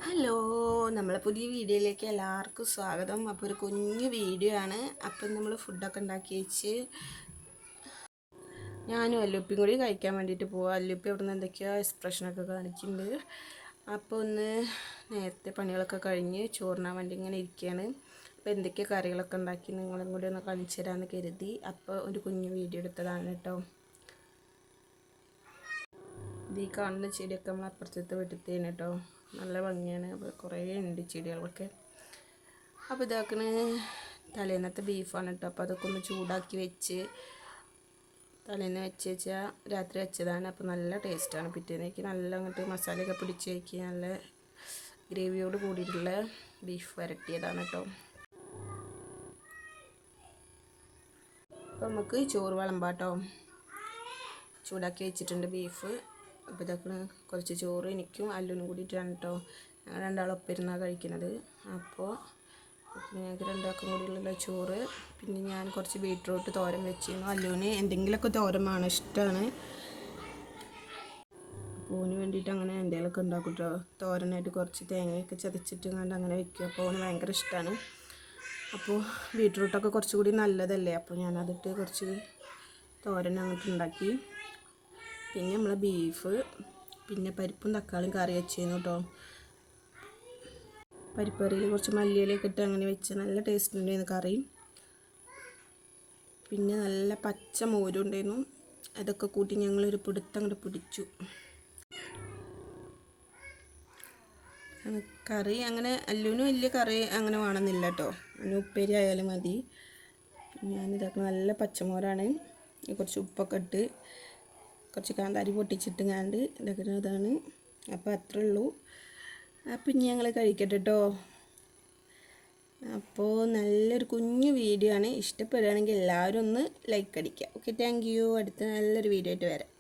Hello, നമ്മളെ പുതിയ വീഡിയോയിലേക്ക് എല്ലാവർക്കും സ്വാഗതം. അപ്പോൾ ഒരു കുഞ്ഞു വീഡിയോ ആണ്. അപ്പം നമ്മൾ ഫുഡൊക്കെ ഉണ്ടാക്കി വെച്ച് ഞാനും അല്ലുപ്പിയും കൂടി കഴിക്കാൻ വേണ്ടിയിട്ട് പോവാം. അല്ലുപ്പി അവിടെ നിന്ന് എന്തൊക്കെയോ എക്സ്പ്രഷനൊക്കെ കാണിക്കുന്നുണ്ട്. അപ്പോൾ ഒന്ന് നേരത്തെ പണികളൊക്കെ കഴിഞ്ഞ് ചോറിനാൻ വേണ്ടി ഇങ്ങനെ ഇരിക്കുകയാണ്. അപ്പോൾ എന്തൊക്കെയോ കറികളൊക്കെ ഉണ്ടാക്കി നിങ്ങളും കൂടി ഒന്ന് കാണിച്ചു തരാമെന്ന് കരുതി അപ്പോൾ ഒരു കുഞ്ഞു വീഡിയോ എടുത്തതാണ് കേട്ടോ. ഇത് ഈ കാണുന്ന ചെടിയൊക്കെ നമ്മൾ അപ്പുറത്തെ വീട്ടിലത്തേന് കേട്ടോ. നല്ല ഭംഗിയാണ്. അപ്പോൾ കുറേ ഉണ്ട് ചെടികളൊക്കെ. അപ്പോൾ ഇതാക്കണ തലേന്നത്തെ ബീഫാണ് കേട്ടോ. അപ്പോൾ അതൊക്കെ ഒന്ന് ചൂടാക്കി വെച്ച് തലേന്ന് വെച്ചാൽ രാത്രി വെച്ചതാണ്. അപ്പോൾ നല്ല ടേസ്റ്റാണ്. പിറ്റേന്നേക്ക് നല്ല അങ്ങോട്ട് മസാലയൊക്കെ പിടിച്ച് വയ്ക്കുക. നല്ല ഗ്രേവിയോട് കൂടിയിട്ടുള്ള ബീഫ് വരട്ടിയതാണ് കേട്ടോ. അപ്പോൾ നമുക്ക് ചോറ് വിളമ്പാട്ടോ. ചൂടാക്കി വെച്ചിട്ടുണ്ട് ബീഫ്. അപ്പോൾ ഇതൊക്കെ കുറച്ച് ചോറ് എനിക്കും അല്ലുവിനും കൂടിയിട്ടാണ് കേട്ടോ. ഞങ്ങൾ രണ്ടാളും ഒപ്പിരുന്നാണ് കഴിക്കുന്നത്. അപ്പോൾ ഞങ്ങൾക്ക് രണ്ടാൾക്കും കൂടിയുള്ള ചോറ്. പിന്നെ ഞാൻ കുറച്ച് ബീട്രൂട്ട് തോരൻ വെച്ചിരുന്നു. അല്ലുവിന് എന്തെങ്കിലുമൊക്കെ തോരൻ വേണം, ഇഷ്ടമാണ്. അപ്പോൾ ഓന് വേണ്ടിയിട്ട് അങ്ങനെ എന്തെങ്കിലുമൊക്കെ ഉണ്ടാക്കും കേട്ടോ. തോരനായിട്ട് കുറച്ച് തേങ്ങയൊക്കെ ചതച്ചിട്ട് കണ്ട് അങ്ങനെ വെക്കും. അപ്പോൾ ഓന് ഭയങ്കര ഇഷ്ടമാണ്. അപ്പോൾ ബീട്രൂട്ടൊക്കെ കുറച്ചുകൂടി നല്ലതല്ലേ. അപ്പോൾ ഞാനതിട്ട് കുറച്ച് തോരൻ അങ്ങോട്ട് ഉണ്ടാക്കി. പിന്നെ നമ്മൾ ബീഫ്, പിന്നെ പരിപ്പും തക്കാളിയും കറി വെച്ചിരുന്നു കേട്ടോ. പരിപ്പ് കറിയിൽ കുറച്ച് മല്ലിയിലൊക്കെ ഇട്ട് അങ്ങനെ വെച്ച് നല്ല ടേസ്റ്റ് ഉണ്ടായിരുന്നു കറി. പിന്നെ നല്ല പച്ച മോരും ഉണ്ടായിരുന്നു. അതൊക്കെ കൂട്ടി ഞങ്ങളൊരു പിടുത്തം അങ്ങോട്ട് പിടിച്ചു. കറി അങ്ങനെ അല്ലുവിന് വലിയ കറി അങ്ങനെ വേണമെന്നില്ല കേട്ടോ. അതിന് ഉപ്പേരി ആയാലും മതി. ഞാനിതൊക്കെ നല്ല പച്ചമോരാണ്. കുറച്ച് ഉപ്പൊക്കെ ഇട്ട് കുറച്ച് കാന്താരി പൊട്ടിച്ചിട്ട് കണ്ട് ഇതൊക്കെ ഇതാണ്. അപ്പോൾ അത്രേ ഉള്ളൂ. അപ്പം ഇനി ഞങ്ങൾ കഴിക്കട്ടെ കേട്ടോ. അപ്പോൾ നല്ലൊരു കുഞ്ഞു വീഡിയോ ആണ്. ഇഷ്ടപ്പെടുകയാണെങ്കിൽ എല്ലാവരും ഒന്ന് ലൈക്ക് അടിക്കുക. Okay, thank you. അടുത്ത നല്ലൊരു വീഡിയോ ആയിട്ട് വരാം.